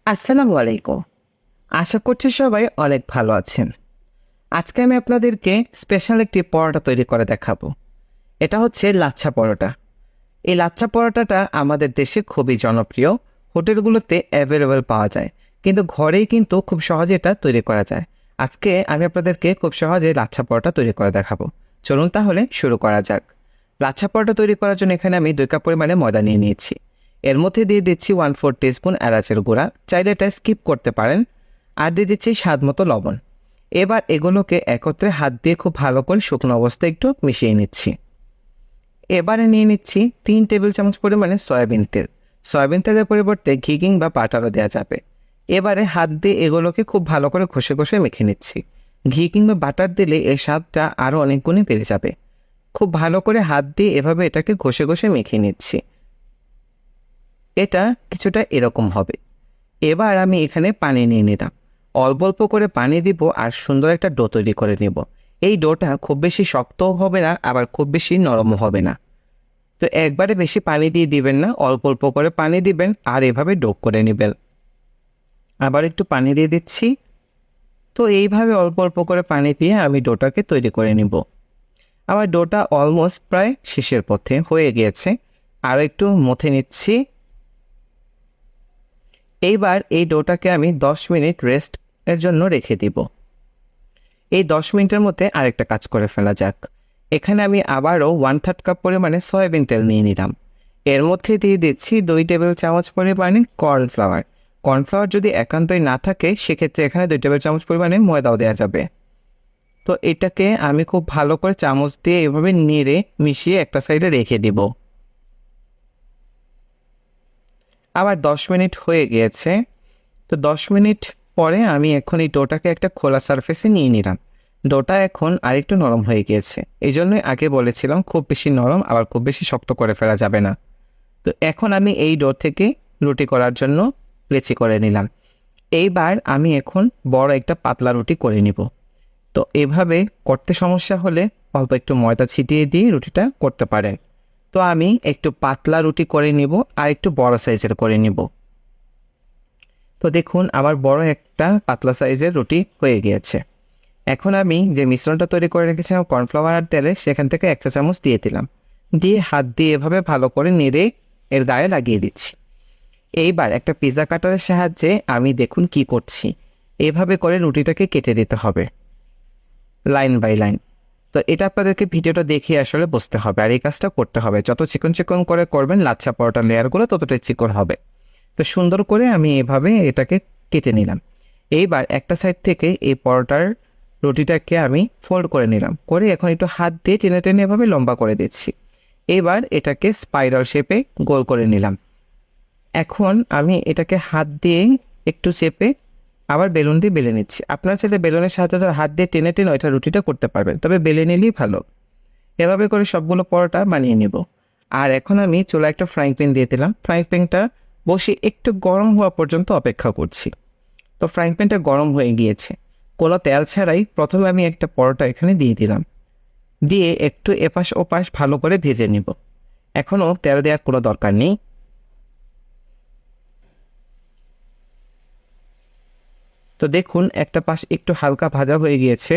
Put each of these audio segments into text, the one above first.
আসসালামু আলাইকুম। আশা করছি সবাই অনেক ভালো আছেন। আজকে আমি আপনাদেরকে স্পেশাল একটি পরোটা তৈরি করে দেখাবো। এটা হচ্ছে লাচ্ছা পরোটা। এই লাচ্ছা পরোটাটা আমাদের দেশে খুবই জনপ্রিয়। হোটেলগুলোতে অ্যাভেলেবল পাওয়া যায়। কিন্তু ঘরেই কিন্তু খুব সহজে এটা তৈরি করা যায়। আজকে আমি আপনাদেরকে খুব সহজে লাচ্ছা পরোটা তৈরি করে দেখাবো। চলুন তাহলে শুরু করা যাক। লাচ্ছা পরোটা তৈরি করার জন্য এখানে আমি 2 কাপ পরিমাণে ময়দা নিয়ে নিয়েছি। এর মধ্যে দিয়ে দিচ্ছি 1/4 টিস্পুন এলাচের গুঁড়া, চাইলে এটা স্কিপ করতে পারেন। আর দিয়ে দিচ্ছি স্বাদ মতো লবণ। এবার এগুলোকে একত্রে হাত দিয়ে খুব ভালো করে শুকনো অবস্থায় একটু মিশিয়ে নিচ্ছি। এবারে নিয়ে নিচ্ছি 3 টেবিল চামচ পরিমাণে সয়াবিন তেল। সয়াবিন তেলের পরিবর্তে ঘি কিংবা বাটারও দেওয়া যাবে। এবারে হাত দিয়ে এগুলোকে খুব ভালো করে ঘষে ঘষে মেখে নিচ্ছি। ঘি কিংবা বাটার দিলে এর স্বাদটা আরও অনেক গুণে বেড়ে যাবে। খুব ভালো করে হাত দিয়ে এভাবে এটাকে ঘষে ঘষে মেখে নিচ্ছি। এটা কিছুটা এরকম হবে। এবার আমি এখানে পানি নিয়ে নিলাম। অল্প অল্প করে পানি দিব আর সুন্দর একটা ডো তৈরি করে নেব। এই ডোটা খুব বেশি শক্তও হবে না, আবার খুব বেশি নরমও হবে না। তো একবারে বেশি পানি দিয়ে দিবেন না, অল্প অল্প করে পানি দিবেন আর এভাবে ডো করে নেবেন। আবার একটু পানি দিয়ে দিচ্ছি। তো এইভাবে অল্প অল্প করে পানি দিয়ে আমি ডোটাকে তৈরি করে নিব। আমার ডোটা অলমোস্ট প্রায় শেষের পথে হয়ে গিয়েছে। আর একটু মথে নিচ্ছি। এইবার এই ডোটাকে আমি 10 মিনিট রেস্ট এর জন্য রেখে দিব। এই 10 মিনিটের মধ্যে আরেকটা কাজ করে ফেলা যাক। এখানে আমি আবারও 1/3 কাপ পরিমাণে সয়াবিন তেল নিয়ে নিলাম। এর মধ্যে দিয়ে দিচ্ছি 2 টেবিল চামচ পরিমাণে কর্নফ্লাওয়ার। কর্নফ্লাওয়ার যদি একান্তই না থাকে সেক্ষেত্রে এখানে 2 টেবিল চামচ পরিমাণে ময়দাও দেওয়া যাবে। তো এটাকে আমি খুব ভালো করে চামচ দিয়ে এভাবে নেড়ে মিশিয়ে একটা সাইডে রেখে দিব। আবার 10 মিনিট হয়ে গিয়েছে। তো 10 মিনিট পরে আমি এখন এই ডোটাকে একটা খোলা সারফেসে নিয়ে নিলাম। ডোটা এখন আরেকটু নরম হয়ে গিয়েছে। এই জন্যই আগে বলেছিলাম খুব বেশি নরম আবার খুব বেশি শক্ত করে ফেলা যাবে না। তো এখন আমি এই ডো থেকে রুটি করার জন্য লেচি করে নিলাম। এইবার আমি এখন বড় একটা পাতলা রুটি করে নিব। তো এভাবে করতে সমস্যা হলে অল্প একটু ময়দা ছিটিয়ে দিয়ে রুটিটা করতে পারেন। তো আমি একটু পাতলা রুটি করে নিব আর একটু বড় সাইজের করে নিব। তো দেখুন আমার বড় একটা পাতলা সাইজের রুটি হয়ে গিয়েছে। এখন আমি যে মিশ্রণটা তৈরি করে রেখেছিলাম কর্নফ্লাওয়ার আর তেলে, সেখান থেকে 1 চা চামচ দিয়ে দিলাম। দিয়ে হাত দিয়ে এভাবে ভালো করে নেড়ে এর গায়ে লাগিয়ে দিচ্ছি। এইবার একটা পিৎজা কাটারের সাহায্যে আমি দেখুন কি করছি। এভাবে করে রুটিটাকে কেটে দিতে হবে লাইন বাই লাইন। তো এটা আপনাদেরকে ভিডিওটা দেখিয়ে আসলে বুঝতে হবে, আর এই কাজটা করতে হবে। যত চিকন চিকন করে করবেন লাচ্ছা পরোটার লেয়ারগুলো ততটাই চিকন হবে। তো সুন্দর করে আমি এভাবে এটাকে কেটে নিলাম। এইবার একটা সাইড থেকে এই পরোটার রুটিটাকে আমি ফোল্ড করে নিলাম, করে এখন একটু হাত দিয়ে টেনে টেনে এভাবে লম্বা করে দিচ্ছি। এবার এটাকে স্পাইরাল শেপে গোল করে নিলাম। এখন আমি এটাকে হাত দিয়ে একটু চেপে আবার বেলুন দিয়ে বেলে নিচ্ছি। আপনারা চাইলে বেলুনের সাহায্যে হাত দিয়ে টেনে টেনে ওইটা রুটিটা করতে পারবেন, তবে বেলে নিলেই ভালো। এভাবে করে সবগুলো পরোটা বানিয়ে নেব। আর এখন আমি চুলায় একটা ফ্রাইং প্যান দিয়ে দিলাম। ফ্রাইং প্যানটা বসে একটু গরম হওয়া পর্যন্ত অপেক্ষা করছি। তো ফ্রাইং প্যানটা গরম হয়ে গিয়েছে। কোনো তেল ছাড়াই প্রথমে আমি একটা পরোটা এখানে দিয়ে দিলাম। দিয়ে একটু এপাশ ওপাশ ভালো করে ভেজে নিব। এখনও তেল দেওয়ার কোনো দরকার নেই। তো দেখুন একটা পাশ একটু হালকা ভাজা হয়ে গিয়েছে।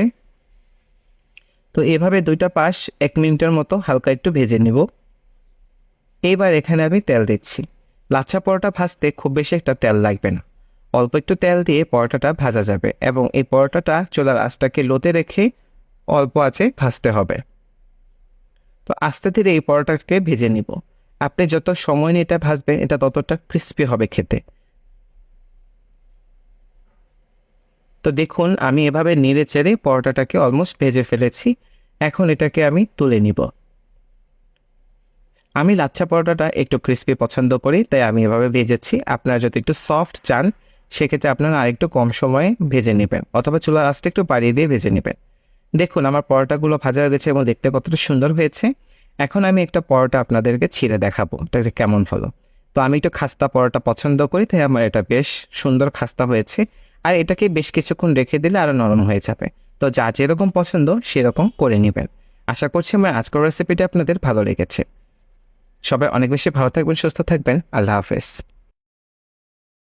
তো এভাবে দুইটা পাশ 1 মিনিটের মতো হালকা একটু ভেজে নিব। এইবার এখানে আমি তেল দিচ্ছি। লাচ্ছা পরোটা ভাজতে খুব বেশি একটা তেল লাগবে না, অল্প একটু তেল দিয়ে পরোটাটা ভাজা যাবে, এবং এই পরোটাটা চুলার আঁচটাকে লোতে রেখে অল্প আঁচে ভাজতে হবে। তো আস্তে ধীরে এই পরোটাকে ভেজে নিব। আপনি যত সময় নিয়ে এটা ভাজবেন এটা ততটা ক্রিস্পি হবে খেতে। তো দেখুন আমি এভাবে নেড়ে চেড়ে পরোটাটাকে অলমোস্ট ভেজে ফেলেছি। এখন এটাকে আমি তুলে নিব। আমি লাচ্ছা পরোটাটা একটু ক্রিস্পি পছন্দ করি, তাই আমি এভাবে ভেজেছি। আপনারা যদি একটু সফট চান সেক্ষেত্রে আপনারা আরেকটু কম সময়ে ভেজে নেবেন, অথবা চুলার আঁচটা একটু বাড়িয়ে দিয়ে ভেজে নেবেন। দেখুন আমার পরোটাগুলো ভাজা হয়ে গেছে এবং দেখতে কতটা সুন্দর হয়েছে। এখন আমি একটা পরোটা আপনাদেরকে ছিঁড়ে দেখাবো এটা যে কেমন হলো। তো আমি একটু খাস্তা পরোটা পছন্দ করি, তাই আমার এটা বেশ সুন্দর খাস্তা হয়েছে। আর এটাকে বেশ কিছুক্ষণ রেখে দিলে আরও নরম হয়ে যাবে। তো যার যেরকম পছন্দ সেরকম করে নেবেন। আশা করছি আমার আজকের রেসিপিটা আপনাদের ভালো লেগেছে। সবাই অনেক বেশি ভালো থাকবেন, সুস্থ থাকবেন। আল্লাহ হাফেজ।